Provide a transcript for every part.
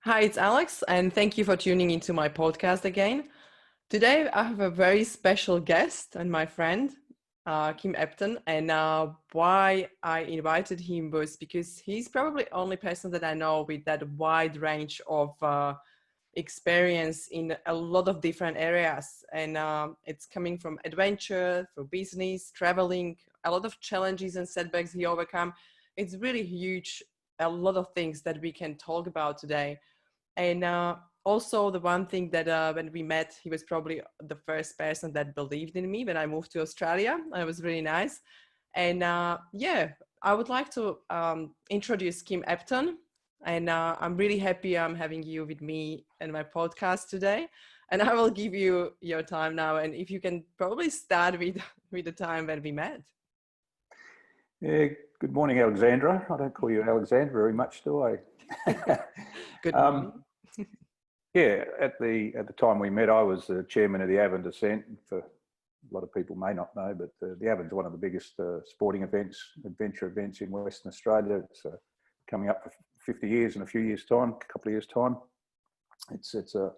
Hi, it's Alex, and thank you for tuning into my podcast again. Today, I have a very special guest and my friend, Kim Epton. And why I invited him was because he's probably the only person that I know with that wide range of experience in a lot of different areas. And it's coming from adventure, through business, traveling, a lot of challenges and setbacks he overcome. It's really huge, a lot of things that we can talk about today. And also the one thing that when we met, he was probably the first person that believed in me when I moved to Australia. It was really nice. And yeah, I would like to introduce Kim Epton. And I'm really happy I'm having you with me in my podcast today. And I will give you your time now. And if you can probably start with the time when we met. Yeah, good morning, Alexandra. I don't call you Alexandra very much, do I? Good morning. Yeah, at the time we met, I was the chairman of the Avon Descent. For a lot of people may not know, but the Avon's one of the biggest sporting events, adventure events in Western Australia. It's coming up for 50 years in a few years' time, a couple of years' time. It's a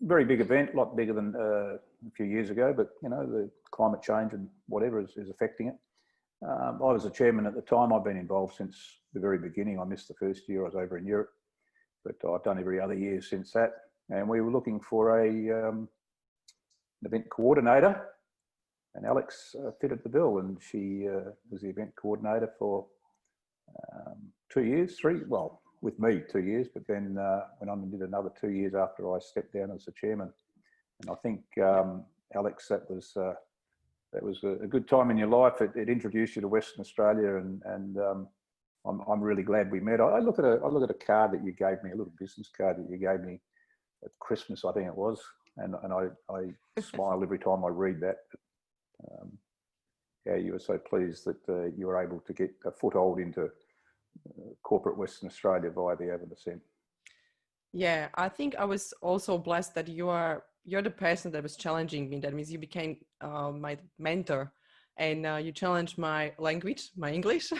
very big event, a lot bigger than a few years ago, but you know, the climate change and whatever is affecting it. I was the chairman at the time. I've been involved since the very beginning. I missed the first year. I was over in Europe, but I've done every other year since that. And we were looking for an event coordinator, and Alex fitted the bill, and she was the event coordinator for 2 years, with me 2 years, but then went on and did another 2 years after I stepped down as the chairman. And I think, Alex, that was a good time in your life. It introduced you to Western Australia, and I'm really glad we met. I look at a card that you gave me, a little business card that you gave me at Christmas, I think it was, and I smile every time I read that. Yeah, you were so pleased that you were able to get a foothold into corporate Western Australia via the Avon Descent. Yeah, I think I was also blessed that you're the person that was challenging me. That means you became my mentor, and you challenged my language, my English.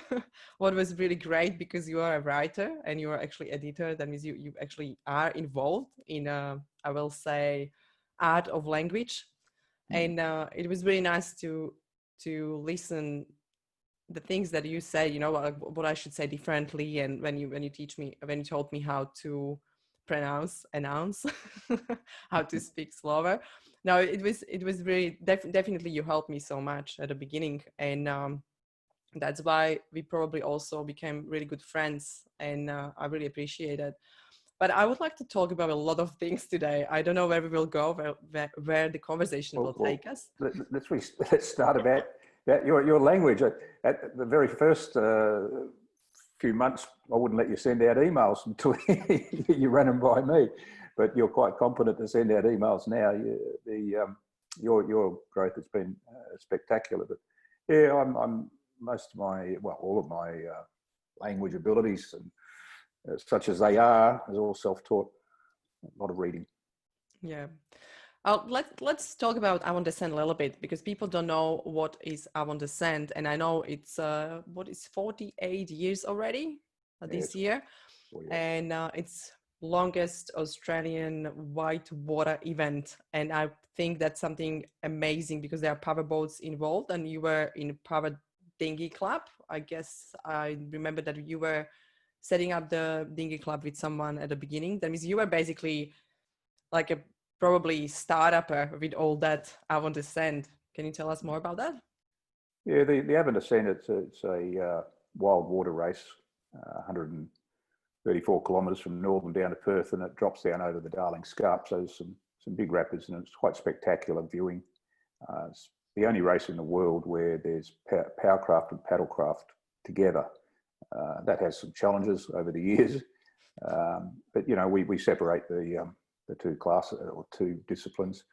What was really great, because you are a writer and you are actually editor. That means you actually are involved in I will say art of language, and it was really nice to listen the things that you said. You know what I should say differently, and when you told me how to announce how to speak slower. No, it was really definitely you helped me so much at the beginning, and that's why we probably also became really good friends, and I really appreciate it. But I would like to talk about a lot of things today. I don't know where we will go, where the conversation will take us. Let's start about that. Your language. At the very first few months, I wouldn't let you send out emails until you ran them by me. But you're quite competent to send out emails now. Your growth has been spectacular. But yeah, I'm all of my language abilities, and such as they are, is all self-taught. A lot of reading. Yeah. Let's talk about Avon Descent a little bit, because people don't know what is Avon Descent, and I know it's 48 years already this year, and it's longest Australian whitewater event, and I think that's something amazing, because there are power boats involved, and you were in power Dinky club. I guess I remember that you were setting up the Dinky club with someone at the beginning. That means you were basically like a probably start-upper with all that Avon Descent. Can you tell us more about that? Yeah, the Avon Descent, it's a wild water race, 134 kilometres from Northern down to Perth, and it drops down over the Darling Scarp. So there's some big rapids, and it's quite spectacular viewing. It's the only race in the world where there's powercraft and paddlecraft together. That has some challenges over the years, but you know, we separate the two classes or two disciplines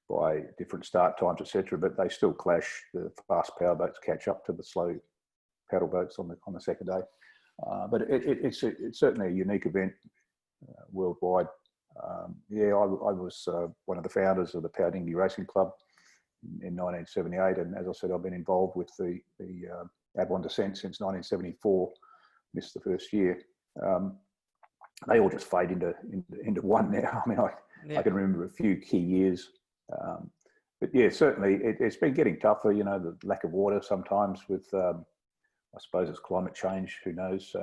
by different start times, etc. But they still clash. The fast power boats catch up to the slow paddle boats on the second day. But it's certainly a unique event worldwide. Yeah, I was one of the founders of the Power Dinky Racing Club in 1978, and as I said, I've been involved with the Airborne Descent since 1974. Missed the first year. they all just fade into one now. I mean, I can remember a few key years. But yeah, certainly it's been getting tougher, you know, the lack of water sometimes with, I suppose it's climate change, who knows.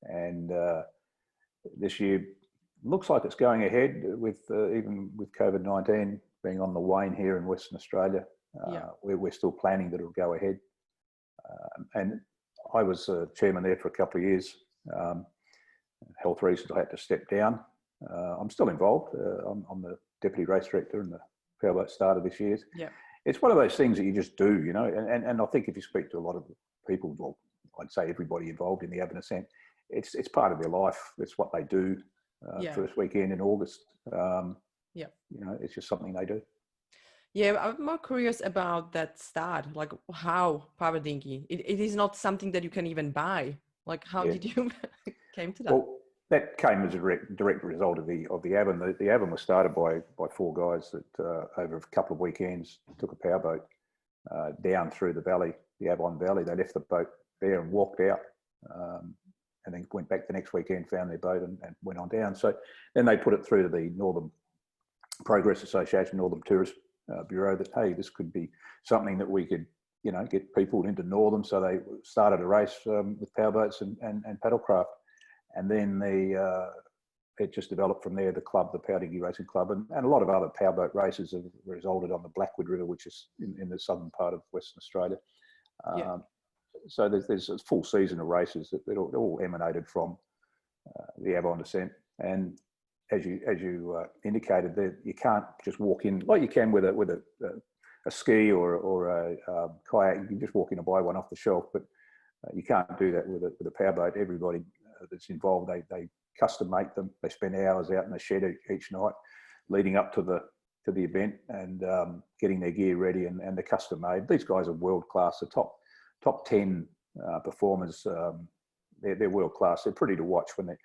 And this year looks like it's going ahead with even with COVID-19 being on the wane here in Western Australia. We're still planning that it'll go ahead. And I was chairman there for a couple of years. Health reasons, I had to step down. I'm still involved. I'm the deputy race director and the powerboat starter this year. Yeah. It's one of those things that you just do, you know, and I think if you speak to a lot of people, well, I'd say everybody involved in the Airborne Ascent, it's part of their life. It's what they do. First weekend in August. You know, it's just something they do. Yeah, I'm more curious about that start. Like how Power Dinky? It is not something that you can even buy. Like how did you came to that? Well, that came as a direct result of the Airborne. The Airborne was started by 4 guys that over a couple of weekends took a powerboat down through the valley, the Airborne Valley. They left the boat there and walked out. And then went back the next weekend, found their boat and went on down. So then they put it through to the Northern Progress Association, Northern Tourist Bureau, that, hey, this could be something that we could, you know, get people into Northern. So they started a race with powerboats and paddlecraft. And then it just developed from there, the club, the Power Dinky Racing Club, and a lot of other powerboat races have resulted on the Blackwood River, which is in the southern part of Western Australia. So there's a full season of races that all emanated from the Airborne Ascent. And as you indicated, that you can't just walk in like you can with a ski or a kayak. You can just walk in and buy one off the shelf, but you can't do that with a powerboat. Everybody that's involved, they custom make them. They spend hours out in the shed each night leading up to the event and getting their gear ready, and they're custom made. These guys are world class. The top 10 performers, they're world class. They're pretty to watch when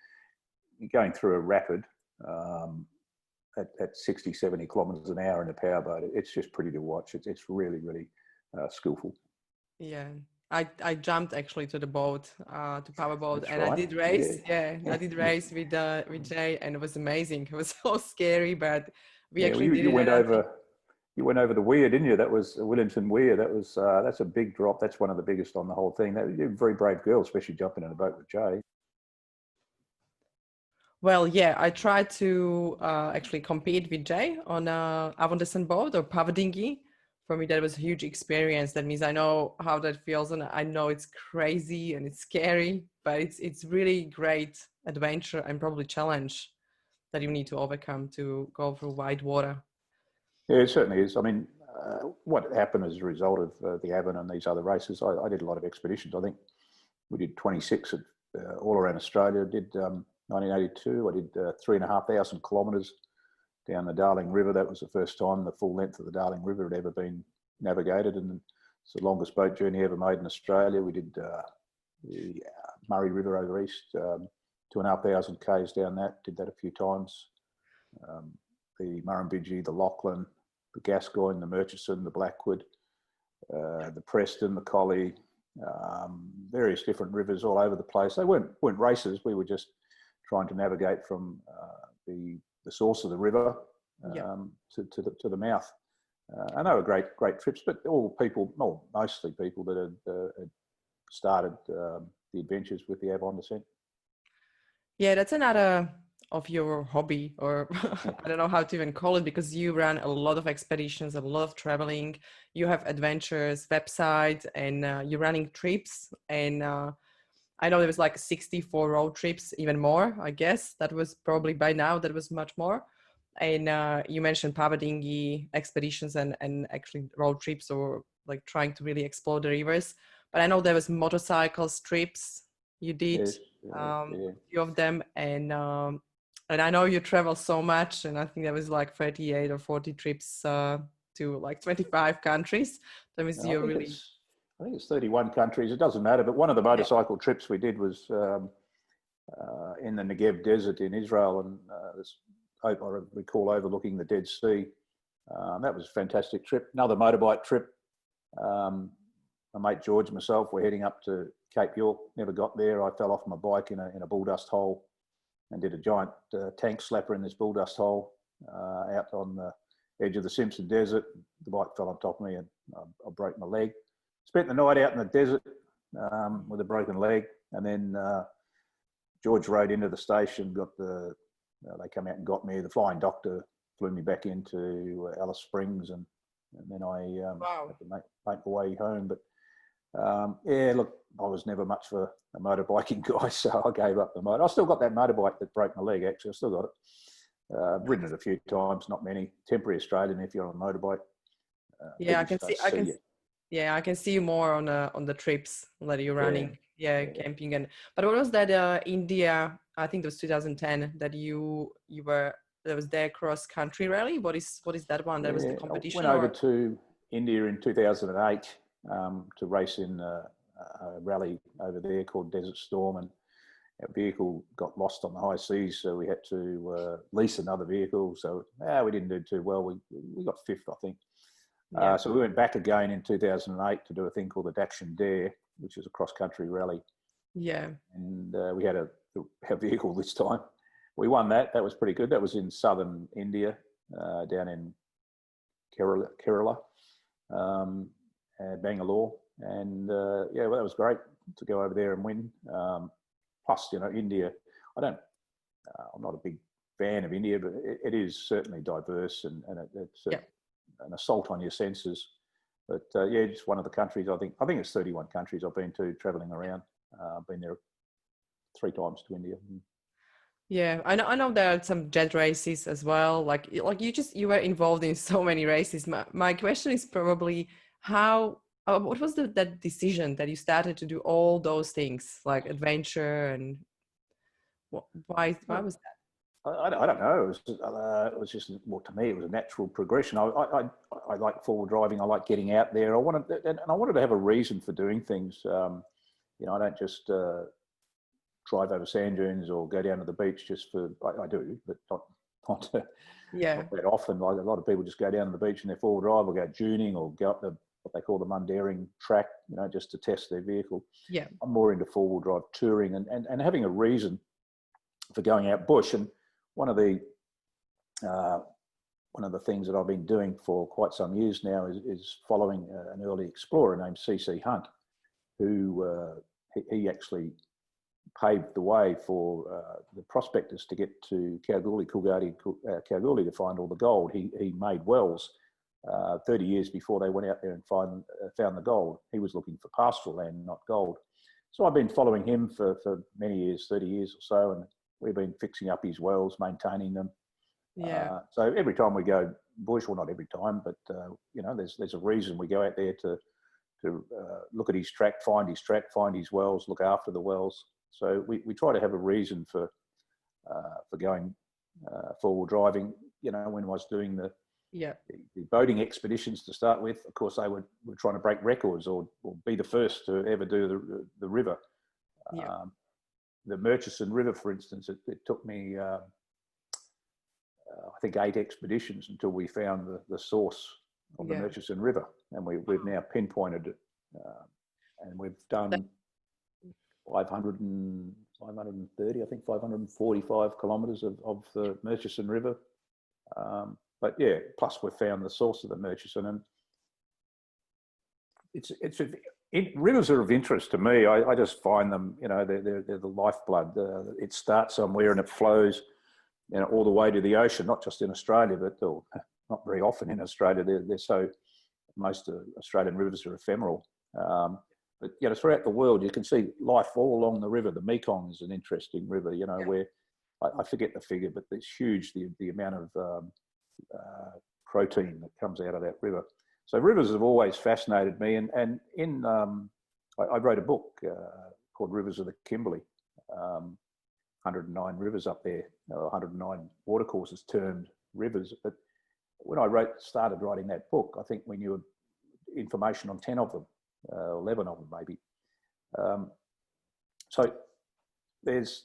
you're going through a rapid at 60, 70 kilometres an hour in a powerboat. It's just pretty to watch. It's really, really skillful. Yeah. I jumped actually to the boat, to powerboat, and right. I did race. I did race with Jay, and it was amazing. It was so scary, but we actually did you it. You went over the weir, didn't you? That was Williamson Weir. That's a big drop. That's one of the biggest on the whole thing. You're a very brave girl, especially jumping in a boat with Jay. Well, yeah, I tried to actually compete with Jay on a Afganistan boat or Power Dinky. For me, that was a huge experience. That means I know how that feels, and I know it's crazy and it's scary, but it's really great adventure and probably challenge that you need to overcome to go through wide water. Yeah, it certainly is. I mean, what happened as a result of the Avon and these other races, I did a lot of expeditions. I think we did 26 all around Australia. I did 1982. I did 3,500 kilometres down the Darling River. That was the first time the full length of the Darling River had ever been navigated, and it's the longest boat journey ever made in Australia. We did the Murray River over east, 2,500 k's down that. Did that a few times. The Murrumbidgee, the Lachlan, the Gascoyne, the Murchison, the Blackwood, the Preston, the Collie, various different rivers all over the place. They weren't races. We were just trying to navigate from the source of the river to the mouth. And they were great trips, but mostly people that had started the adventures with the Airborne Ascent. Yeah, that's another of your hobby, or I don't know how to even call it, because you run a lot of expeditions, a lot of traveling. You have adventures, website, and you're running trips. And I know there was like 64 road trips, even more, I guess. That was probably by now, that was much more. And you mentioned Power Dinky expeditions and actually road trips, or like trying to really explore the rivers. But I know there was motorcycles trips you did, Yes, a few of them. And I know you travel so much, and I think there was like 38 or 40 trips to like 25 countries. That means you're really... I think it's 31 countries. It doesn't matter. But one of the motorcycle trips we did was in the Negev Desert in Israel, and I recall overlooking the Dead Sea. That was a fantastic trip. Another motorbike trip. My mate George and myself were heading up to Cape York. Never got there. I fell off my bike in a bull dust hole and did a giant tank slapper in this bull dust hole out on the edge of the Simpson Desert. The bike fell on top of me and I broke my leg. Spent the night out in the desert with a broken leg, and then George rode into the station, they come out and got me. The flying doctor flew me back into Alice Springs, and then I had to make my way home. But yeah, look, I was never much for a motorbiking guy, so I gave up the motor. I still got that motorbike that broke my leg, actually. I still got it. I've ridden it a few times, not many. Temporary Australian if you're on a motorbike. Yeah, I can see. I can see you more on the trips that you're running. Yeah, camping and. But what was that? India, I think it was 2010 that you were. There was their cross country rally. What is that one? That was the competition. I went over to India in 2008 to race in a rally over there called Desert Storm, and our vehicle got lost on the high seas, so we had to lease another vehicle. So we didn't do too well. We got fifth, I think. Yeah. So we went back again in 2008 to do a thing called the Dakshin Dare, which is a cross-country rally. Yeah. And we had a vehicle this time. We won that. That was pretty good. That was in southern India, down in Kerala, Bangalore. And well, that was great to go over there and win. Plus, India, I'm not a big fan of India, but it is certainly diverse, and it's an assault on your senses. But just one of the countries, I think it's 31 countries I've been to traveling around. I've been there 3 times to India. Yeah, I know there are some jet races as well. Like you were involved in so many races. My question is probably what was that decision that you started to do all those things, like adventure, and why was that? I don't know. It was just, well, to me, it was a natural progression. I like forward driving. I like getting out there. I wanted to have a reason for doing things. I don't just drive over sand dunes or go down to the beach just for. I do, but not that often. Like a lot of people just go down to the beach and they're forward drive, or go duning, or go up what they call the Mundaring track, just to test their vehicle. Yeah, I'm more into forward drive touring and having a reason for going out bush. And one of the things that I've been doing for quite some years now is following an early explorer named C.C. Hunt, who he actually paved the way for the prospectors to get to Kalgoorlie to find all the gold. He made wells 30 years before they went out there and found the gold. He was looking for pastoral land, not gold. So I've been following him for many years, 30 years or so, and we've been fixing up his wells, maintaining them. Yeah. So every time we go bush, well, not every time, but there's a reason we go out there to look at his track, find his wells, look after the wells. So we try to have a reason for going forward driving. When I was doing the boating expeditions to start with, of course, they were trying to break records or be the first to ever do the river. Yeah. The Murchison River, for instance, it took me, I think, 8 expeditions until we found the source of the Murchison River, and we've now pinpointed it, and we've done 530, I think 545 kilometres of the Murchison River. But yeah, plus we've found the source of the Murchison, and rivers are of interest to me. I just find them, they're the lifeblood. It starts somewhere and it flows, all the way to the ocean. Not just in Australia, but not very often in Australia. Most Australian rivers are ephemeral. But throughout the world, you can see life all along the river. The Mekong is an interesting river, where I forget the figure, but it's huge, the amount of protein that comes out of that river. So rivers have always fascinated me, and I wrote a book called Rivers of the Kimberley, 109 rivers up there, 109 watercourses termed rivers. But when I started writing that book, I think we knew information on 10 of them, 11 of them maybe. So there's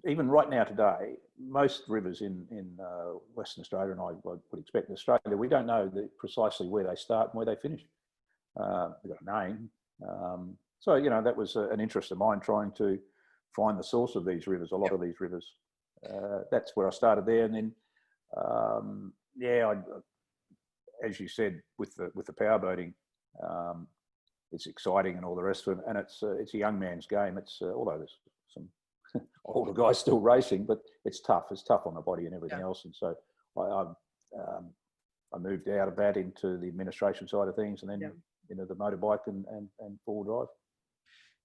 even right now today, most rivers in Western Australia, and I would expect in Australia, we don't know precisely where they start and where they finish. They've got a name. So, that was an interest of mine, trying to find the source of these rivers, a lot of these rivers. That's where I started there. And then, as you said, with the powerboating, it's exciting and all the rest of it. And it's a young man's game. It's although there's some older guys still racing, but it's tough. It's tough on the body and everything else. And so I moved out of that into the administration side of things, and then into the motorbike and four-wheel drive.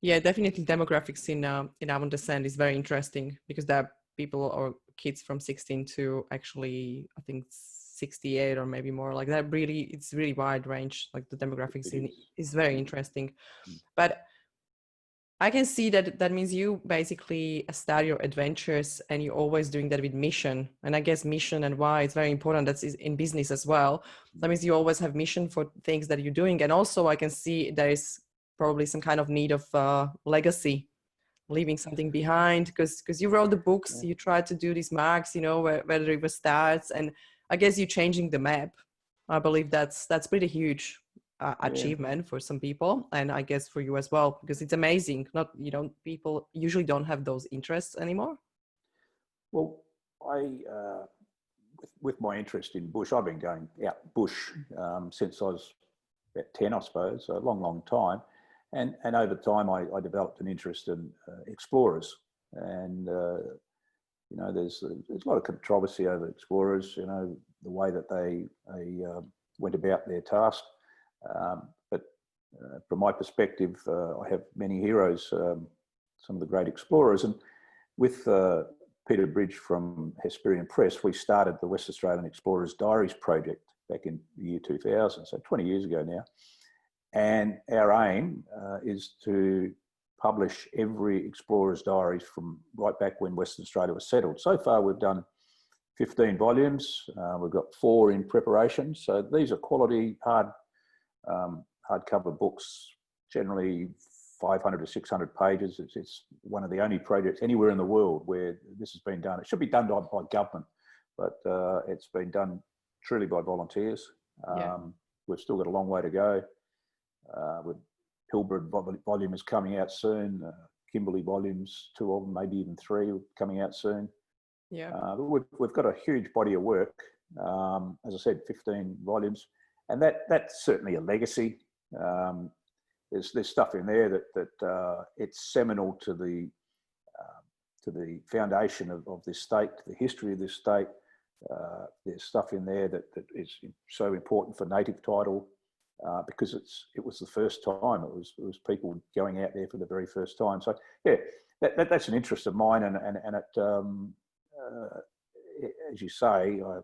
Yeah, definitely demographics in Afganistan is very interesting, because there are people or kids from 16 to actually, I think, 68 or maybe more. Like that, really, it's really wide range. Like the demographics is very interesting. But I can see that means you basically start your adventures, and you're always doing that with mission. And I guess mission and why is very important. That's in business as well. That means you always have mission for things that you're doing. And also I can see there is probably some kind of need of legacy, leaving something behind, because you wrote the books, you tried to do these marks, where the river starts, and I guess you're changing the map. I believe that's pretty huge achievement for some people, and I guess for you as well, because it's amazing. People usually don't have those interests anymore. Well, I with my interest in bush, I've been going out bush since I was about 10, I suppose, a long time. And over time, I developed an interest in explorers. And, there's a lot of controversy over explorers, the way that they went about their task. But from my perspective, I have many heroes, some of the great explorers. And with Peter Bridge from Hesperian Press, we started the West Australian Explorers Diaries project back in the year 2000, so 20 years ago now. And our aim is to publish every explorer's diaries from right back when Western Australia was settled. So far, we've done 15 volumes. We've got 4 in preparation. So these are quality, hardcover books, generally 500 to 600 pages. It's one of the only projects anywhere in the world where this has been done. It should be done by government, but it's been done truly by volunteers. We've still got a long way to go. With Pilbara volume is coming out soon. Kimberley volumes, 2 of them, maybe even 3, coming out soon. We've got a huge body of work. As I said, 15 volumes, and that's certainly a legacy. There's stuff in there that it's seminal to the foundation of this state, to the history of this state. There's stuff in there that is so important for native title. Because it was the first time. It was people going out there for the very first time. So that's an interest of mine, and it, as you say, I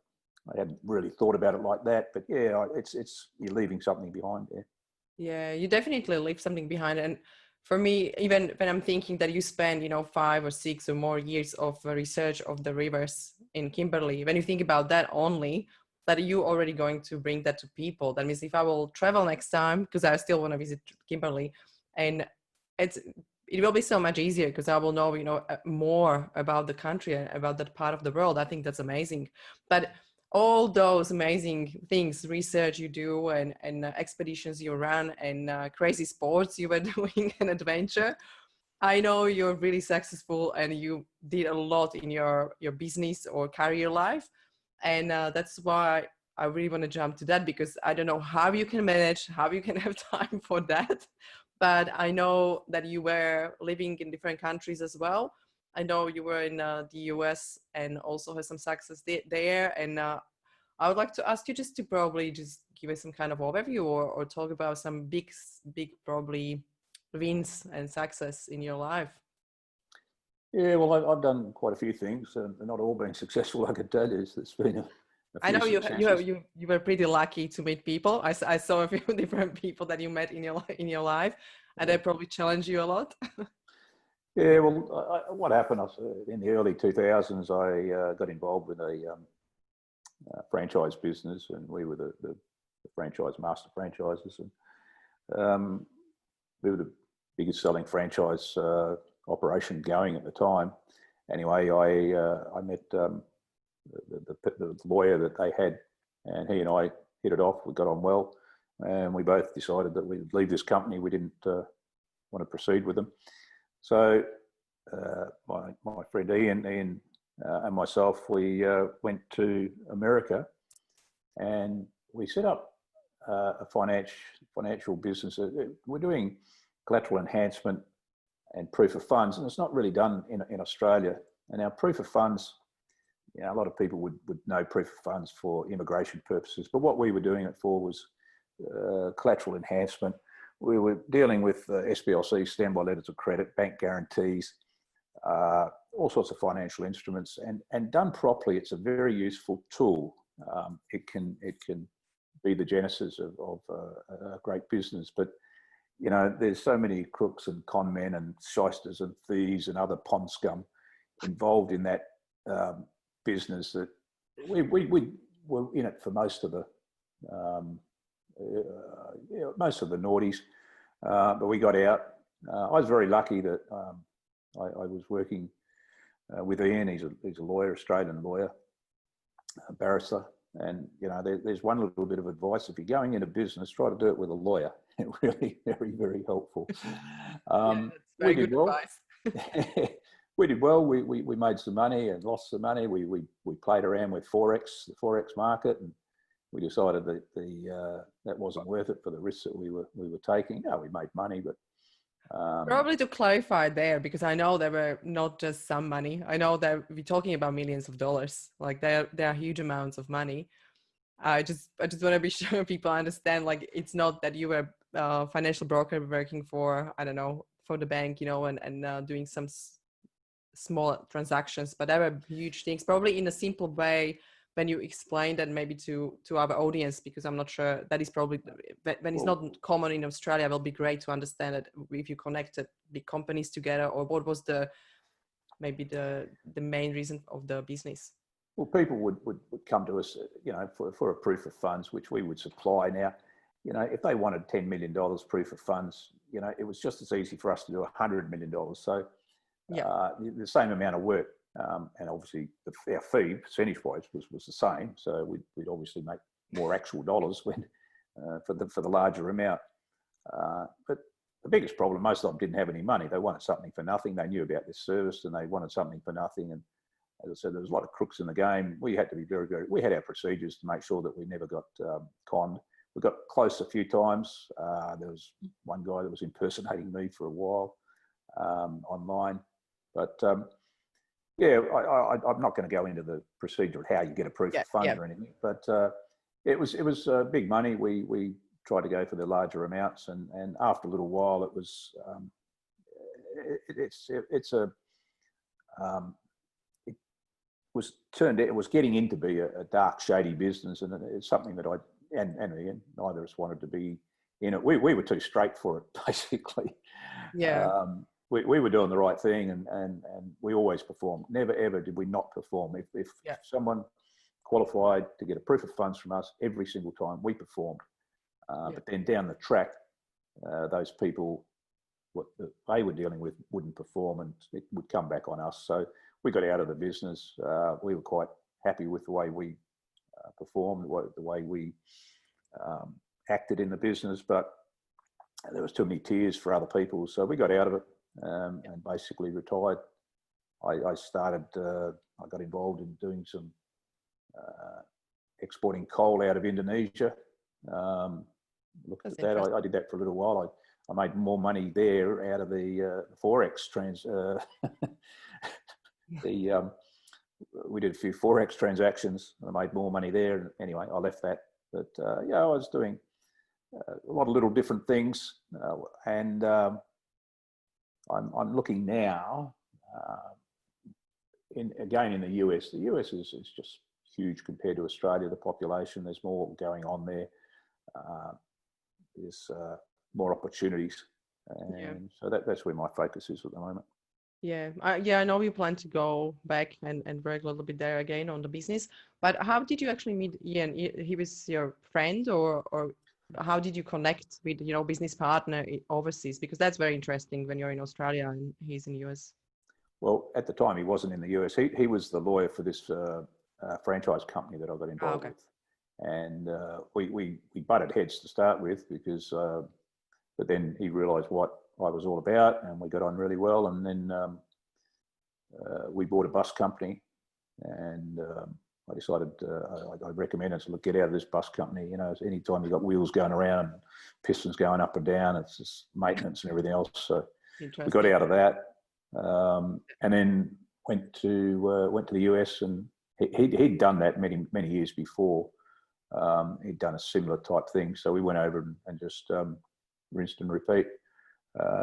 hadn't really thought about it like that. But it's you're leaving something behind there. Yeah, you definitely leave something behind. And for me, even when I'm thinking that you spend 5 or 6 or more years of research of the rivers in Kimberley, when you think about that only, that you already going to bring that to people. That means if I will travel next time, because I still want to visit Kimberley, and it will be so much easier because I will know, more about the country and about that part of the world. I think that's amazing. But all those amazing things, research you do and expeditions you run and crazy sports you were doing and adventure, I know you're really successful and you did a lot in your business or career life. And that's why I really want to jump to that, because I don't know how you can manage, how you can have time for that. But I know that you were living in different countries as well. I know you were in the US and also had some success there. And I would like to ask you just to probably just give us some kind of overview or talk about some big probably wins and success in your life. Yeah, well, I've done quite a few things, and not all been successful. I can tell you, it's been a few I know successes. you were pretty lucky to meet people. I saw a few different people that you met in your life, and they probably challenged you a lot. Yeah, well, what happened in the early 2000s, I got involved with a franchise business, and we were the franchise master franchisers, and we were the biggest selling franchise operation going at the time. Anyway, I met the lawyer that they had, and he and I hit it off. We got on well, and we both decided that we'd leave this company. We didn't want to proceed with them. So my friend Ian and myself, we went to America, and we set up a financial business. We're doing collateral enhancement and proof of funds, and it's not really done in Australia. And our proof of funds, a lot of people would know proof of funds for immigration purposes, but what we were doing it for was collateral enhancement. We were dealing with SBLC, standby letters of credit, bank guarantees, all sorts of financial instruments, and done properly, it's a very useful tool. It can be the genesis of a great business, but there's so many crooks and con men and shysters and thieves and other pond scum involved in that business that we were in it for most of the noughties, but we got out. I was very lucky that I was working with Ian. He's a lawyer, Australian lawyer, a barrister, and there's one little bit of advice: if you're going into business, try to do it with a lawyer. Really, very, very helpful. That's very good advice. We did well. We made some money and lost some money. We played around with the forex market, and we decided that that wasn't worth it for the risks that we were taking. We made money, but probably to clarify there, because I know there were not just some money. I know that we're talking about millions of dollars. Like there are huge amounts of money. I just want to be sure people understand. Like it's not that you were a financial broker working for, I don't know, for the bank, and doing some small transactions, but there were huge things. Probably in a simple way, when you explain that maybe to our audience, because I'm not sure that is probably when it's not common in Australia, it will be great to understand it if you connected big companies together, or what was the main reason of the business. Well, people would come to us, for a proof of funds, which we would supply. Now, if they wanted $10 million proof of funds, it was just as easy for us to do $100 million. So the same amount of work. And obviously our fee percentage-wise was the same, so we'd obviously make more actual dollars when for the larger amount. But the biggest problem, most of them didn't have any money. They wanted something for nothing. They knew about this service and they wanted something for nothing. And as I said, there was a lot of crooks in the game. We had to be very, very. We had our procedures to make sure that we never got conned. We got close a few times. There was one guy that was impersonating me for a while online, but. I'm not going to go into the procedure of how you get a proof of funds or anything, but it was big money. We tried to go for the larger amounts, and after a little while, it was it was getting into be a dark, shady business, and it's something that neither of us wanted to be in it. We were too straight for it, basically. Yeah. We were doing the right thing, and we always performed. Never ever did we not perform. If someone qualified to get a proof of funds from us, every single time we performed. But then down the track, those people, what they were dealing with, wouldn't perform, and it would come back on us. So we got out of the business. We were quite happy with the way we performed, the way we acted in the business, but there was too many tears for other people, so we got out of it. And basically retired. I got involved in doing some exporting coal out of Indonesia. Looked at that. I did that for a little while. I made more money there out of the forex we did a few forex transactions. I made more money there. Anyway, I left that. But I was doing a lot of little different things, and I'm looking now, in the US. The US is just huge compared to Australia. The population, there's more going on there. There's more opportunities, and so that's where my focus is at the moment. I know you plan to go back and work a little bit there again on the business. But how did you actually meet Ian? He was your friend, or how did you connect with business partner overseas? Because that's very interesting when you're in Australia and he's in the US. Well, at the time he wasn't in the US. He was the lawyer for this franchise company that I got involved with, and we butted heads to start with because, but then he realised what I was all about, and we got on really well. And then we bought a bus company, and I decided I'd recommend it to look, get out of this bus company. You know, anytime you've got wheels going around, pistons going up and down, it's just maintenance and everything else. So we got out of that, and then went to the US, and he'd done that many years before. He'd done a similar type thing, so we went over and just rinsed and repeat.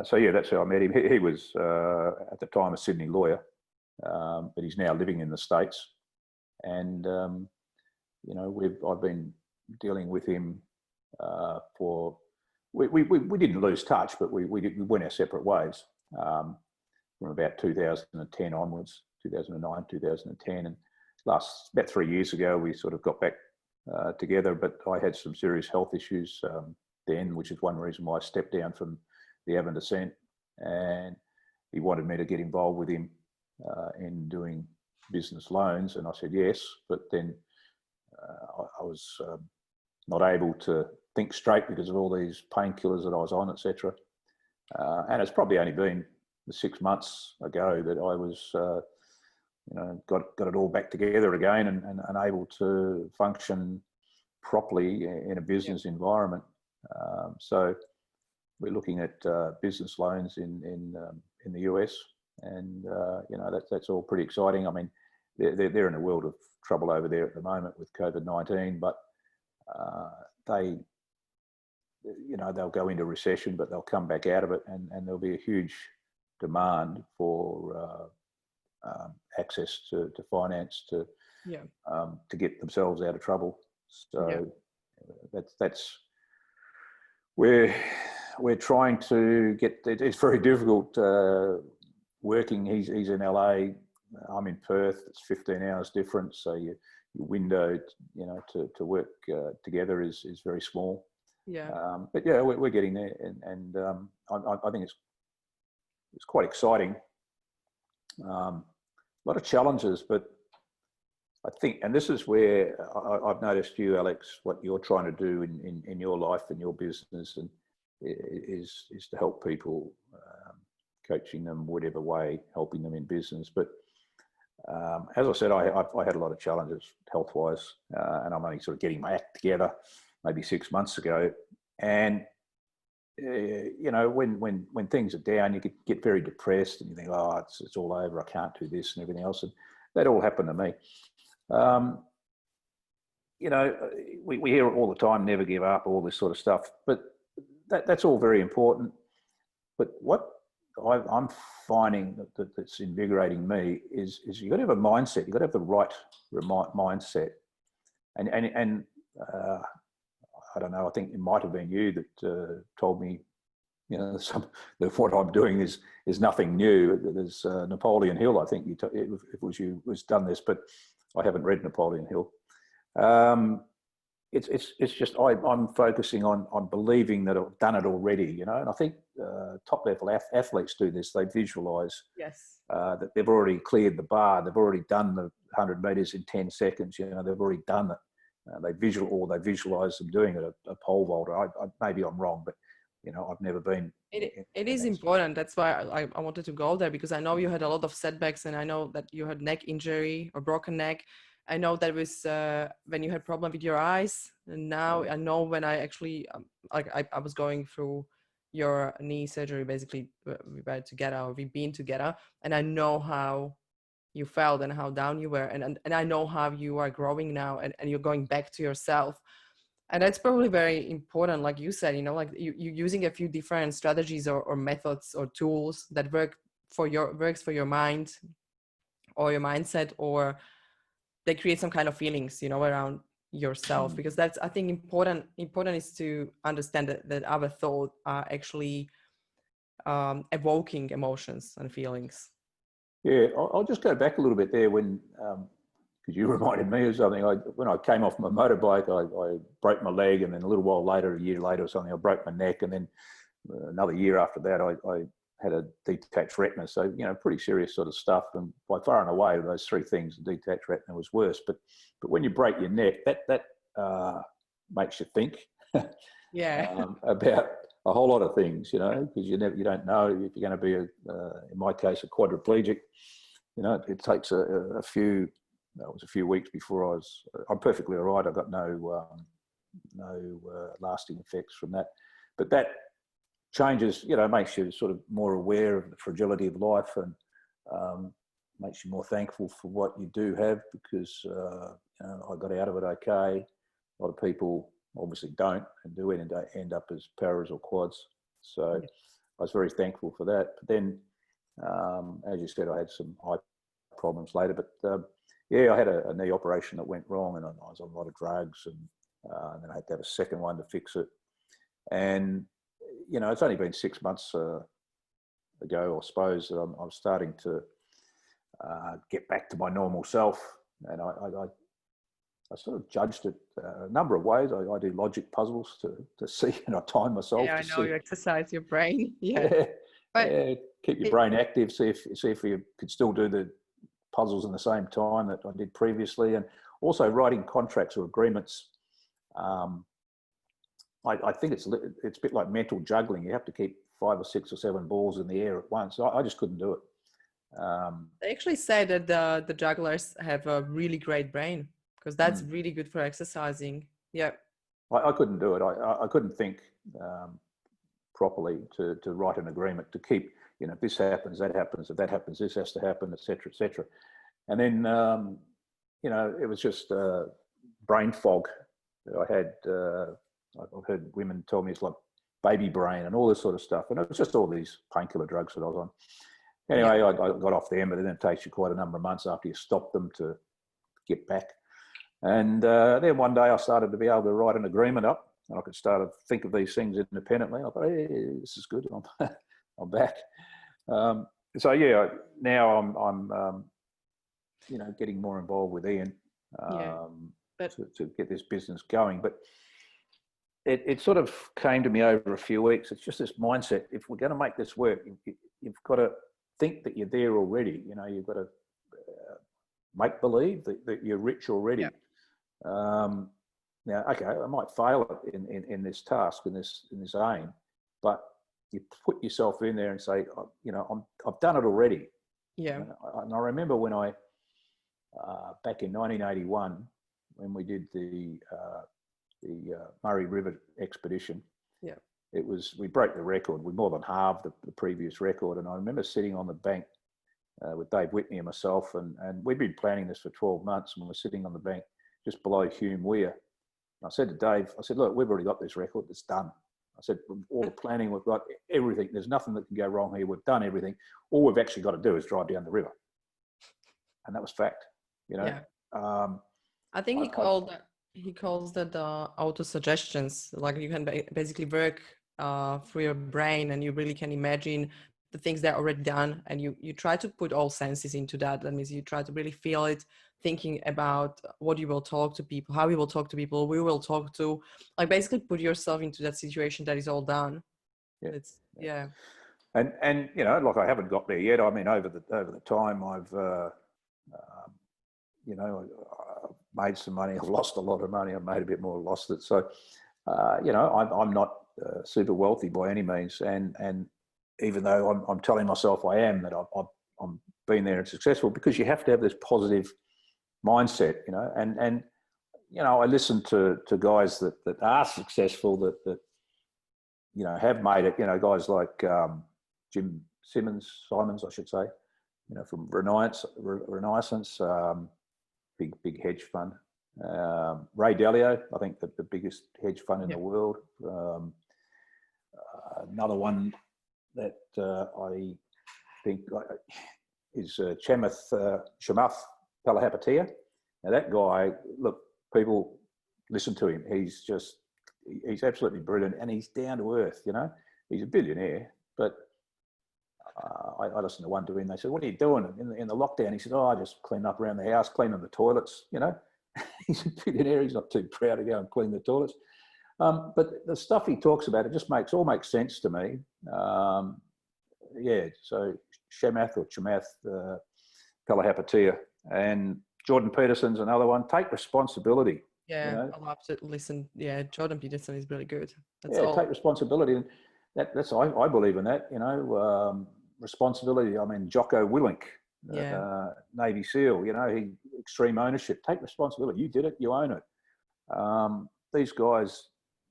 So yeah, that's how I met him. He was at the time a Sydney lawyer, but he's now living in the States. And you know, I've been dealing with him for. We didn't lose touch, but we went our separate ways from about 2010 onwards, 2009, 2010, and last about 3 years ago we sort of got back together. But I had some serious health issues then, which is one reason why I stepped down from the Everest descent, and he wanted me to get involved with him in doing business loans, and I said yes, but then I was not able to think straight because of all these painkillers that I was on, etc. And it's probably only been 6 months ago that I was, you know, got it all back together again and able to function properly in a business environment. So we're looking at business loans in the US, and you know, that's all pretty exciting. I mean, they're in a world of trouble over there at the moment with COVID-19, but they, you know, they'll go into recession, but they'll come back out of it, and there'll be a huge demand for access to finance to get themselves out of trouble. So that's we're trying to get. It's very difficult working. He's in LA. I'm in Perth. It's 15 hours difference, so your window, you know, to work together is very small. Yeah. But yeah, we're getting there, and I think it's quite exciting. A lot of challenges, but I think, and this is where I've noticed you, Alex, what you're trying to do in your life and your business, and is to help people, coaching them whatever way, helping them in business. But as I said, I had a lot of challenges health-wise, and I'm only sort of getting my act together maybe 6 months ago. And you know, when things are down, you get very depressed, and you think, oh, it's all over, I can't do this and everything else. And that all happened to me. You know, we hear it all the time, never give up, all this sort of stuff, but that's all very important. But what I'm finding that's invigorating me is you've got to have a mindset. You've got to have the right mindset. And I don't know, I think it might have been you that told me, you know, that what I'm doing is nothing new. There's Napoleon Hill, I think if it was you who's done this, but I haven't read Napoleon Hill. It's just I'm focusing on believing that I've done it already, you know. And I think top level athletes do this. They visualize that they've already cleared the bar. They've already done the 100 meters in 10 seconds. You know, they've already done it. They visualize them doing it. A pole vaulter. Maybe I'm wrong, but you know, I've never been. It is important. That's why I wanted to go there, because I know you had a lot of setbacks, and I know that you had neck injury or broken neck. I know that was when you had problem with your eyes, and now I know when I actually I was going through your knee surgery. Basically, we've been together, and I know how you felt and how down you were, and I know how you are growing now, and you're going back to yourself. And that's probably very important, like you said, you know, like you using a few different strategies or methods or tools that works for your mind or your mindset, or they create some kind of feelings, you know, around yourself. Because that's, I think, important is to understand that our thoughts are actually evoking emotions and feelings. Yeah, I'll just go back a little bit there when. Because you reminded me of something. When I came off my motorbike, I broke my leg, and then a little while later, a year later or something, I broke my neck, and then another year after that, I had a detached retina. So, you know, pretty serious sort of stuff. And by far and away, those three things, the detached retina was worse. But when you break your neck, that makes you think about a whole lot of things, you know, because you don't know if you're going to be in my case, a quadriplegic. it takes a few. That was a few weeks before I'm perfectly all right. I've got no lasting effects from that. But that changes, makes you sort of more aware of the fragility of life, and makes you more thankful for what you do have, because I got out of it okay. A lot of people obviously don't, and do end up as paras or quads. So I was very thankful for that. But then, as you said, I had some eye problems later. But I had a knee operation that went wrong, and I was on a lot of drugs, and then I had to have a second one to fix it. And it's only been 6 months ago, I suppose, that I'm starting to get back to my normal self. And I sort of judged it a number of ways. I do logic puzzles to see, and I time myself. Yeah, I know, you exercise your brain. Yeah. Keep your brain active. See if you could still do the puzzles in the same time that I did previously, and also writing contracts or agreements. I think it's a bit like mental juggling. You have to keep 5 or 6 or 7 balls in the air at once. I just couldn't do it. They actually say that the jugglers have a really great brain, because that's really good for exercising. Yeah. I couldn't do it. I couldn't think properly to write an agreement to keep, if this happens, that happens, if that happens, this has to happen, etc., etc. And then, it was just brain fog that I had. I've heard women tell me it's like baby brain and all this sort of stuff. And it was just all these painkiller drugs that I was on. Anyway, I got off them, but then it takes you quite a number of months after you stop them to get back. And then one day I started to be able to write an agreement up, and I could start to think of these things independently. I thought, hey, this is good. I'm back. So yeah, now I'm getting more involved with Ian to get this business going. But it sort of came to me over a few weeks. It's just this mindset. If we're going to make this work, you've got to think that you're there already. You've got to make believe that you're rich already. Now, okay, I might fail in this task, in this aim, but you put yourself in there and say, I've done it already. Yeah. And I remember when I back in 1981, when we did the Murray River expedition. Yeah. We broke the record. We more than halved the previous record. And I remember sitting on the bank with Dave Whitney and myself, and we'd been planning this for 12 months, and we were sitting on the bank just below Hume Weir. And I said to Dave, look, we've already got this record. It's done. I said, all the planning, we've got everything. There's nothing that can go wrong here. We've done everything. All we've actually got to do is drive down the river. And that was fact, Yeah. I think he calls that auto suggestions. Like, you can basically work through your brain, and you really can imagine the things that are already done, and you try to put all senses into that. That means you try to really feel it, thinking about what you will talk to people, how you will talk to people, we will talk to, like, basically put yourself into that situation that is all done. Yeah. And like, I haven't got there yet. I mean, over the time I've made some money. I've lost a lot of money. I've made a bit more, lost it. So, I'm not super wealthy by any means. And even though I'm telling myself I am, that I'm been there and successful, because you have to have this positive mindset, and I listen to guys that are successful, that have made it, guys like Jim Simons, I should say, from Renaissance, big hedge fund. Ray Dalio, I think the biggest hedge fund in the world. Another one that I think is Chamath Palihapitiya. Now that guy, look, people listen to him. He's absolutely brilliant, and he's down to earth. He's a billionaire, but I listened to one to him. They said, "What are you doing in the lockdown?" He said, "Oh, I just clean up around the house, cleaning the toilets." He's a billionaire. He's not too proud to go and clean the toilets. But the stuff he talks about, it just makes sense to me. So Chamath Palihapitiya, and Jordan Peterson's another one. Take responsibility. Yeah, I'll have to listen. Yeah, Jordan Peterson is really good. Take responsibility, and that's I believe in that. Responsibility. I mean, Jocko Willink, Yeah. Navy SEAL, you know, extreme ownership, take responsibility. You did it, you own it. These guys,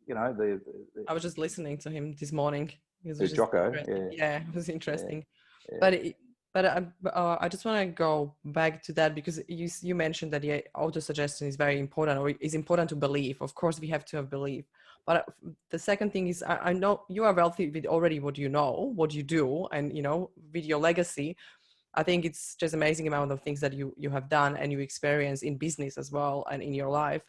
you know, I was just listening to him this morning. It was just Jocko, interesting. Yeah, it was yeah, interesting. yeah. But I just want to go back to that because you mentioned that auto suggestion is very important, or is important to believe. Of course, we have to have belief. But the second thing is, I know you are wealthy with already what you know, what you do, and you know, with your legacy. I think it's just amazing amount of things that you have done and you experience in business as well and in your life.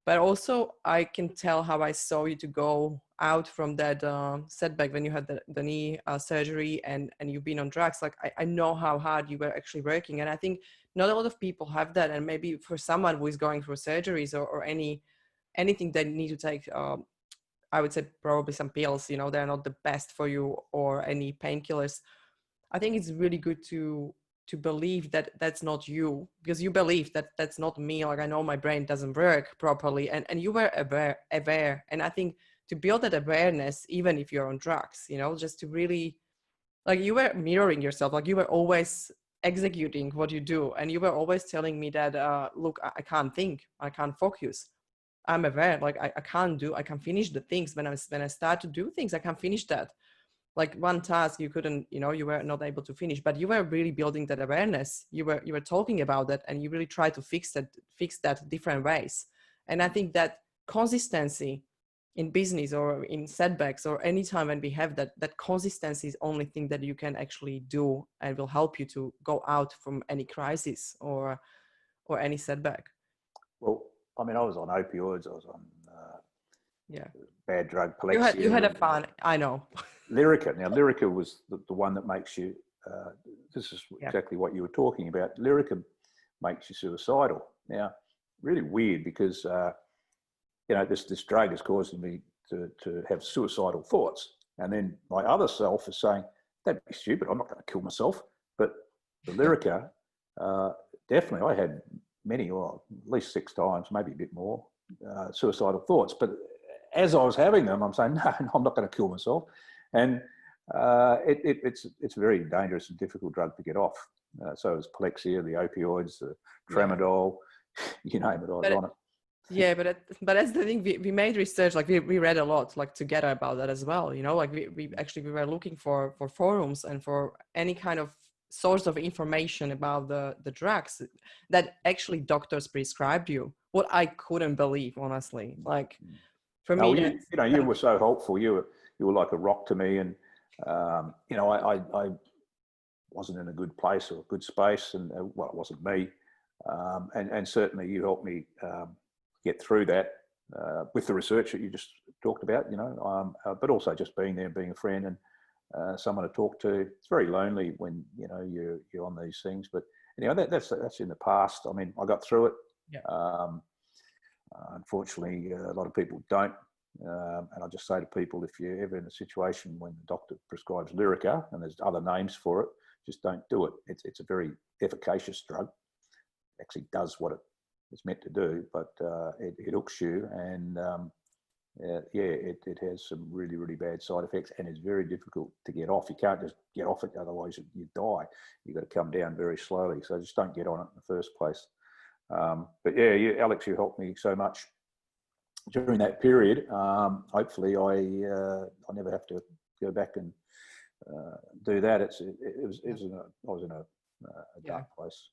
But also I can tell how I saw you to go out from that setback when you had the knee surgery and you've been on drugs. Like I know how hard you were actually working. And I think not a lot of people have that. And maybe for someone who is going through surgeries or anything they need to take, I would say probably some pills, you know, they're not the best for you, or any painkillers. I think it's really good to believe that that's not you, because you believe that that's not me. Like I know my brain doesn't work properly, and you were aware. And I think to build that awareness, even if you're on drugs, you know, just to really, like, you were mirroring yourself, like you were always executing what you do, and you were always telling me that look, I can't think, I can't focus, I'm aware, like I can finish the things when I start to do things, I can finish that. Like one task you couldn't, you know, you were not able to finish, but you were really building that awareness, you were talking about that, and you really try to fix that different ways. And I think that consistency in business or in setbacks or anytime when we have that consistency is only thing that you can actually do and will help you to go out from any crisis or any setback. Well, I mean, I was on opioids, I was on Yeah, bad drug, you had Palexia, a fun, I know. Lyrica. Now, Lyrica was the one that makes you, this is Yeah. exactly what you were talking about. Lyrica makes you suicidal. Now, really weird because, you know, this drug is causing me to have suicidal thoughts. And then my other self is saying, that'd be stupid, I'm not going to kill myself. But the Lyrica, definitely, I had many, or at least 6 times, maybe a bit more, suicidal thoughts. But as I was having them, I'm saying, no, I'm not going to kill myself. And it's a very dangerous and difficult drug to get off. So it's Palexia, the opioids, the tramadol, you name it, I was on it. Yeah, but that's the thing. We made research, like we read a lot, like together about that as well. You know, like we were looking for forums and for any kind of source of information about the drugs that actually doctors prescribed you. What I couldn't believe, honestly. Like for me, you were so helpful. You were like a rock to me, and you know, I wasn't in a good place or a good space, and well, it wasn't me, and certainly you helped me get through that with the research that you just talked about, you know, but also just being there, being a friend, and someone to talk to. It's very lonely when, you know, you're on these things, but anyway, that's in the past. I mean, I got through it. yeah. Unfortunately, a lot of people don't. And I just say to people, if you're ever in a situation when the doctor prescribes Lyrica, and there's other names for it, just don't do it. It's a very efficacious drug. It actually does what it's meant to do, but it hooks you, and it has some really, really bad side effects, and it's very difficult to get off. You can't just get off it, otherwise you die. You've got to come down very slowly, so just don't get on it in the first place. But yeah, Alex, you helped me so much during that period. Hopefully I never have to go back and do that. I was in a dark place.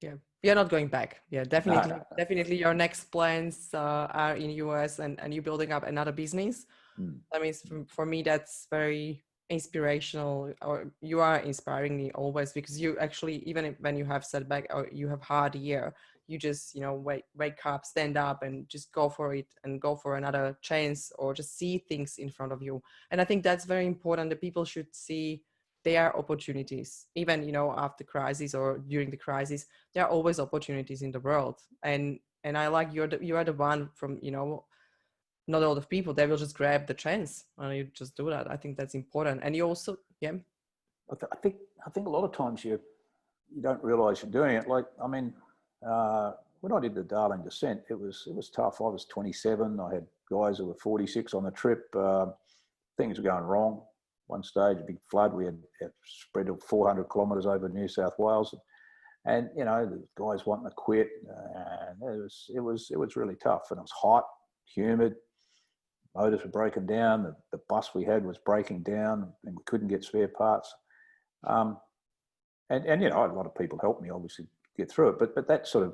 Yeah, you're not going back. Yeah, definitely. No. Definitely your next plans are in US and you building up another business. I mean, for me, that's very inspirational, or you are inspiring me always, because you actually, even when you have setback or you have hard year, you just, you know, wake up, stand up and just go for it and go for another chance, or just see things in front of you. And I think that's very important, that people should see there are opportunities, even, you know, after crisis or during the crisis, there are always opportunities in the world. And I like you are the one from, you know, not a lot of people, they will just grab the chance and you just do that. I think that's important. And you also, yeah. I think a lot of times you don't realize you're doing it. Like, I mean, when I did the Darling Descent, it was tough. I was 27. I had guys who were 46 on the trip. Things were going wrong. one stage, a big flood. We had spread of 400 kilometres over New South Wales, and you know, the guys wanting to quit. It was really tough, and it was hot, humid. Motors were breaking down. The bus we had was breaking down, and we couldn't get spare parts. And you know, a lot of people helped me obviously get through it. But that sort of,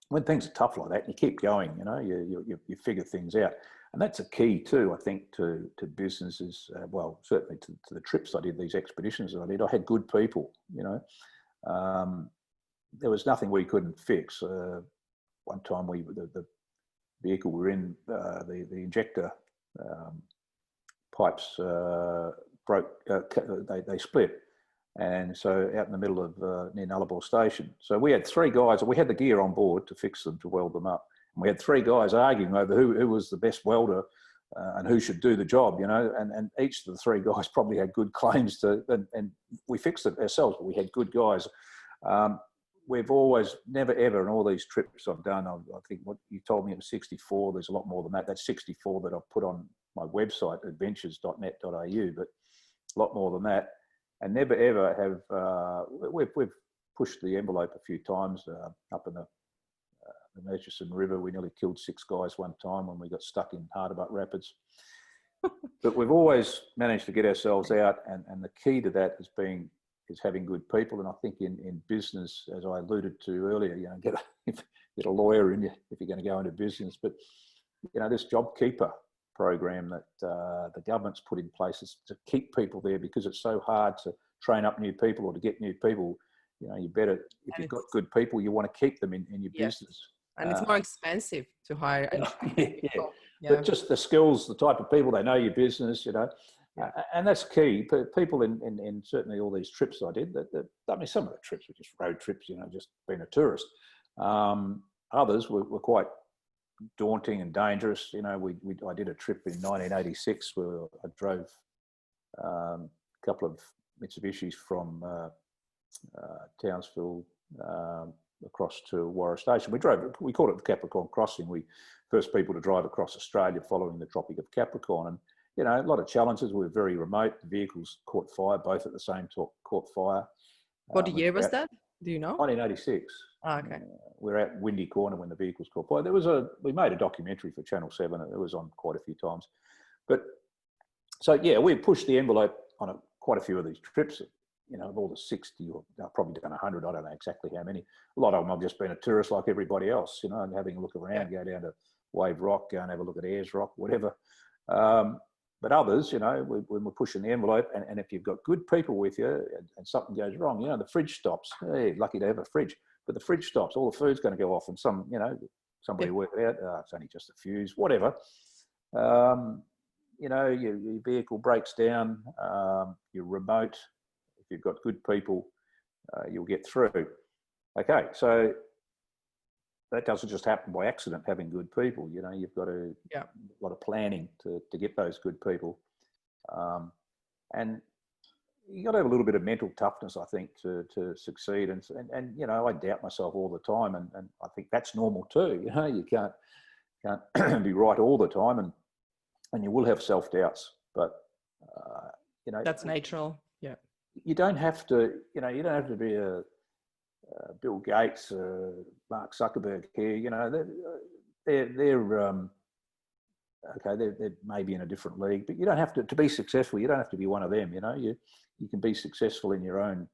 when things are tough like that, you keep going. You know, you figure things out, and that's a key too, I think, to businesses. Well, certainly to the trips I did, these expeditions that I did. I had good people. You know, there was nothing we couldn't fix. One time the vehicle we were in, the injector pipes broke. They split. And so out in the middle of near Nullarbor Station. So we had three guys, we had the gear on board to fix them, to weld them up. And we had three guys arguing over who was the best welder and who should do the job, you know, and each of the three guys probably had good claims to, and we fixed it ourselves, but we had good guys. We've always, never ever, in all these trips I've done, I think what you told me it was 64, there's a lot more than that. That's 64 that I've put on my website, adventures.net.au, but a lot more than that. And never ever have, we've pushed the envelope a few times up in the Murchison River. We nearly killed 6 guys one time when we got stuck in Hardabutt Rapids. But we've always managed to get ourselves out, and the key to that is having good people. And I think in business, as I alluded to earlier, you know, get a lawyer in you if you're going to go into business. But you know, this JobKeeper program that the government's put in place is to keep people there, because it's so hard to train up new people or to get new people. You know, you better, if you've got good people, you want to keep them in your business. And it's more expensive to hire. Yeah. But just the skills, the type of people, they know your business, you know, and that's key. People in certainly all these trips I did, I mean, some of the trips were just road trips, you know, just being a tourist. Others were quite daunting and dangerous. You know, I did a trip in 1986 where I drove a couple of Mitsubishis from Townsville across to Warra Station. We called it the Capricorn Crossing. We first people to drive across Australia following the Tropic of Capricorn, and you know, a lot of challenges. We were very remote. The vehicles caught fire, both at the same time caught fire. What year was that? Do you know? 1986. Oh, okay. We're at Windy Corner when the vehicles caught fire. We made a documentary for Channel 7. It was on quite a few times. But so, yeah, we pushed the envelope on quite a few of these trips. You know, of all the 60, or I've probably done 100, I don't know exactly how many. A lot of them I've just been a tourist like everybody else, you know, and having a look around, go down to Wave Rock, go and have a look at Ayers Rock, whatever. But others, you know, when we're pushing the envelope, and if you've got good people with you and something goes wrong, you know, the fridge stops. Hey, lucky to have a fridge. But the fridge stops, all the food's going to go off, and somebody worked it out, it's only just a fuse, whatever. You know, your vehicle breaks down, you're remote. If you've got good people, you'll get through. Okay, so that doesn't just happen by accident, having good people. You know, you've got a lot of planning to get those good people. And you got to have a little bit of mental toughness, I think, to succeed. And you know, I doubt myself all the time, and I think that's normal too. You know, you can't be right all the time, and you will have self-doubts. But you know, that's natural. Yeah. You don't have to. You know, you don't have to be a Bill Gates, Mark Zuckerberg here. You know, they're okay. They're maybe in a different league, but you don't have to be successful. You don't have to be one of them. You know, you can be successful in your own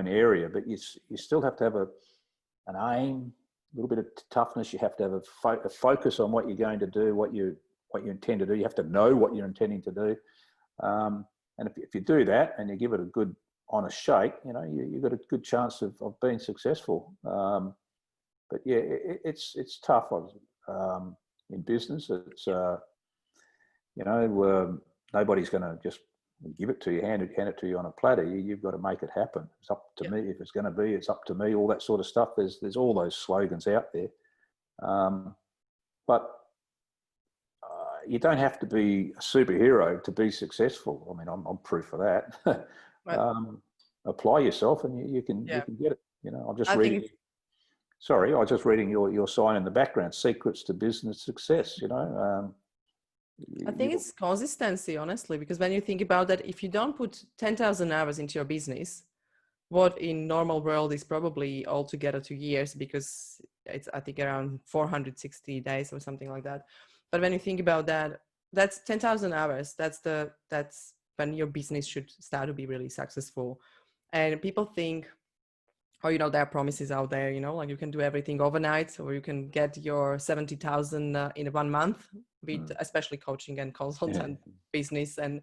area, but you still have to have an aim, a little bit of toughness. You have to have a focus on what you're going to do, what you intend to do. You have to know what you're intending to do, and if you do that and you give it a good honest shake, you know, you've got a good chance of being successful. But yeah, it's tough in business. It's you know, nobody's going to just give it to you, hand it to you on a platter. You've got to make it happen. It's up to me. If it's going to be, it's up to me. All that sort of stuff. There's all those slogans out there, but you don't have to be a superhero to be successful. I mean, I'm proof of that. Apply yourself, and you can get it. You know, I'm just reading. Sorry, I was just reading your sign in the background. Secrets to business success. You know, I think it's consistency, honestly, because when you think about that, if you don't put 10,000 hours into your business, what in normal world is probably altogether 2 years, because it's, I think, around 460 days or something like that. But when you think about that, that's 10,000 hours. That's when your business should start to be really successful. And people think, or there are promises out there, like you can do everything overnight, or you can get your 70,000 in 1 month with especially coaching and consultant business. And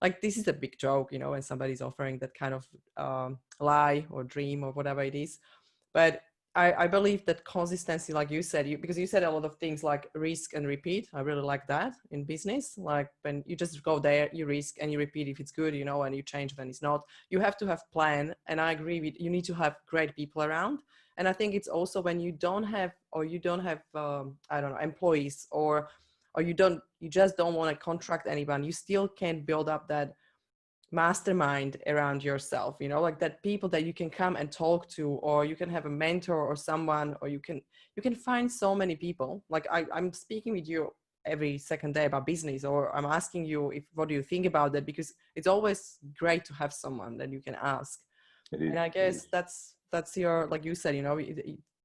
like, this is a big joke, when somebody's offering that kind of lie or dream or whatever it is. But I believe that consistency, like you said, because you said a lot of things like risk and repeat. I really like that in business. Like, when you just go there, you risk and you repeat if it's good, and you change when it's not. You have to have plan. And I agree with you, need to have great people around. And I think it's also when you don't have I don't know, employees, or you just don't want to contract anyone, you still can build up that mastermind around yourself, like that people that you can come and talk to, or you can have a mentor or someone, or you can find so many people. Like, I'm speaking with you every second day about business, or I'm asking you what do you think about that, because it's always great to have someone that you can ask. And I guess that's your, like you said,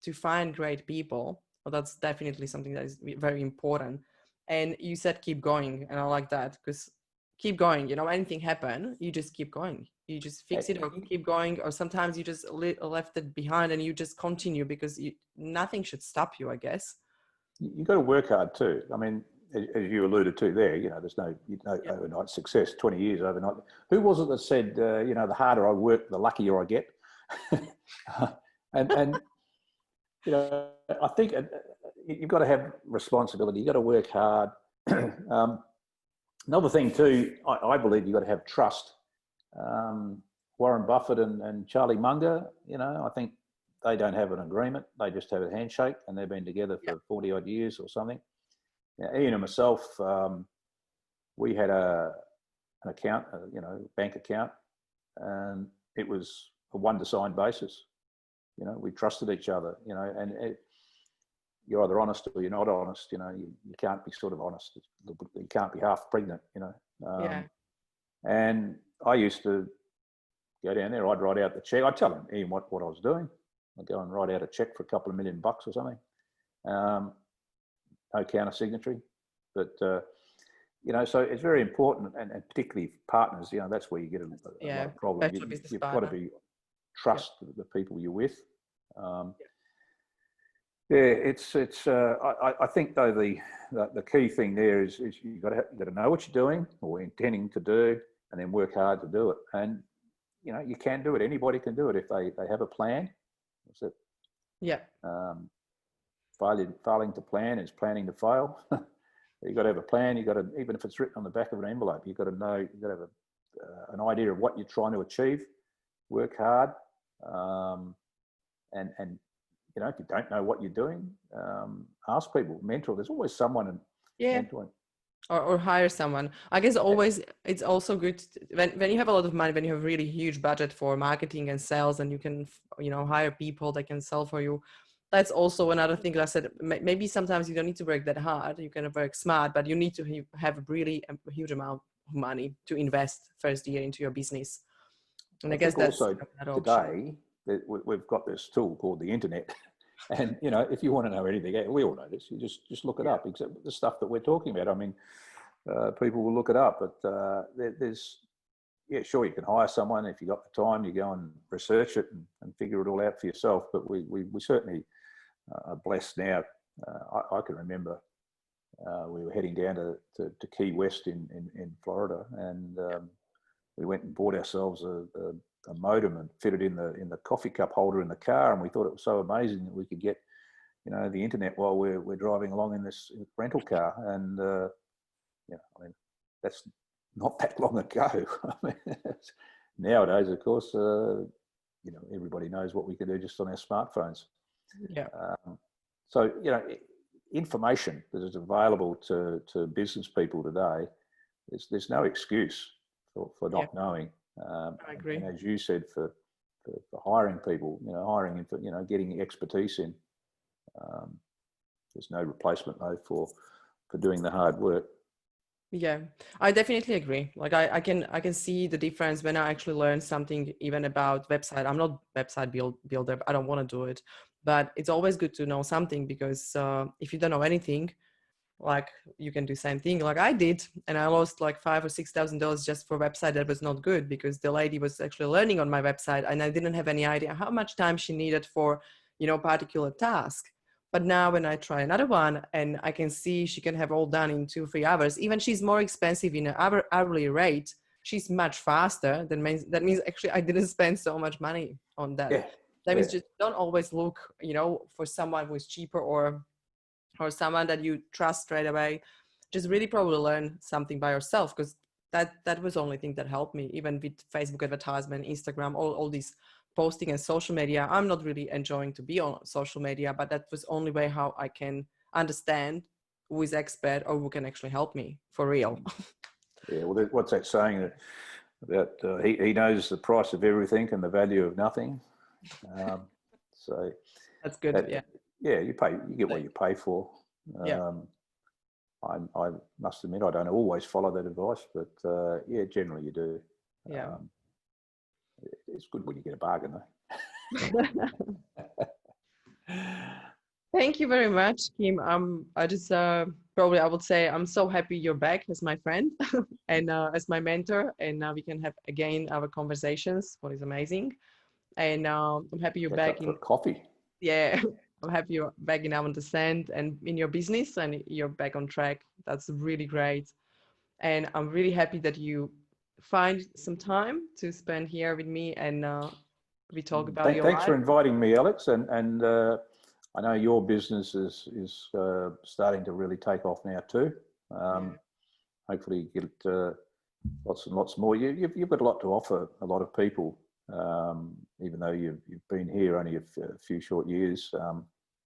to find great people. Well, that's definitely something that is very important. And you said keep going, and I like that, because keep going, anything happen, you just keep going, you just fix it or keep going, or sometimes you just left it behind and you just continue, because nothing should stop you, I guess. You've got to work hard too. I mean, as you alluded to there, there's no overnight success, 20 years overnight. Who was it that said, the harder I work, the luckier I get? and I think you've got to have responsibility. You've got to work hard. Another thing too, I believe you've got to have trust. Warren Buffett and Charlie Munger, I think they don't have an agreement. They just have a handshake, and they've been together for 40 odd years or something. Ian and myself, we had an account, bank account, and it was a one-to-sign basis. We trusted each other, and you're either honest or you're not honest. You can't be sort of honest. You can't be half pregnant, And I used to go down there. I'd write out the check. I'd tell him, Ian, what I was doing. I'd go and write out a check for a couple of $1 million or something. No counter signatory. But, so it's very important, and particularly partners, that's where you get a lot of problems. You've got to trust the people you're with. I think though the key thing there is you got to know what you're doing or intending to do, and then work hard to do it. And you can do it. Anybody can do it if they have a plan. That's it. Yeah. Failing to plan is planning to fail. You got to have a plan. You got to, even if it's written on the back of an envelope, you got to know. You got to have an idea of what you're trying to achieve. Work hard, and if you don't know what you're doing, ask people, mentor. There's always someone mentoring. Or hire someone. I guess always it's also good when you have a lot of money, when you have really huge budget for marketing and sales, and you can hire people that can sell for you. That's also another thing that I said. Maybe sometimes you don't need to work that hard. You can work smart, but you need to have really a huge amount of money to invest first year into your business. And I guess that's also today we've got this tool called the internet. And, if you want to know anything, we all know this, you just look it up, except the stuff that we're talking about. I mean, people will look it up, but sure, you can hire someone. If you've got the time, you go and research it and figure it all out for yourself. But we certainly are blessed now. I can remember we were heading down to Key West in Florida, and we went and bought ourselves a modem and fit it in the coffee cup holder in the car, and we thought it was so amazing that we could get the internet while we're driving along in this rental car. And I mean, that's not that long ago. I mean, nowadays, of course, everybody knows what we can do just on our smartphones. So information that is available to business people today, there's no excuse for not knowing. I agree. And as you said, for hiring people, hiring and for getting expertise in. There's no replacement though for doing the hard work. Yeah, I definitely agree. Like I can see the difference when I actually learn something even about website. I'm not website builder. I don't want to do it, but it's always good to know something because if you don't know anything, like you can do same thing like I did, and I lost like $5,000 or $6,000 just for a website that was not good because the lady was actually learning on my website and I didn't have any idea how much time she needed for, you know, particular task. But now when I try another one and I can see she can have all done in 2 or 3 hours, even she's more expensive in an hourly rate, she's much faster. That means actually I didn't spend so much money on that. Yeah, That yeah. means just don't always look, you know, for someone who's cheaper or someone that you trust straight away. Just really probably learn something by yourself, because that was the only thing that helped me. Even with Facebook advertisement, Instagram, all these posting and social media, I'm not really enjoying to be on social media, but that was only way how I can understand who is expert or who can actually help me for real. Yeah, well, what's that saying about he knows the price of everything and the value of nothing. So That's good. that, Yeah. yeah, you get what you pay for. Yeah. I must admit I don't always follow that advice, but yeah, generally you do. Yeah. It's good when you get a bargain, though. Thank you very much, Kim. I just probably I would say I'm so happy you're back as my friend and as my mentor, and now we can have again our conversations. What is amazing, and I'm happy you're Catch back up for in. coffee. Yeah, I'm happy you're back in our descent and in your business, and you're back on track. That's really great, and I'm really happy that you find some time to spend here with me and we talk about your Thanks life. for inviting me, Alex. And I know your business is starting to really take off now too. Yeah. Hopefully, you get lots and lots more. You've got a lot to offer a lot of people, even though you've been here only a few short years.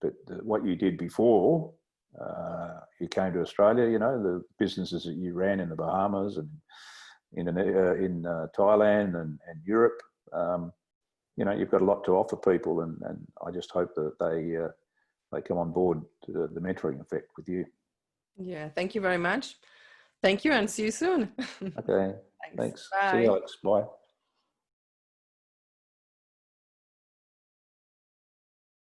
But what you did before you came to Australia, you know, the businesses that you ran in the Bahamas and in Thailand and Europe. You know, you've got a lot to offer people, and I just hope that they come on board to the mentoring effect with you. Yeah. Thank you very much. Thank you and see you soon. Okay, Thanks. thanks. See you, Bye. Alex. Bye.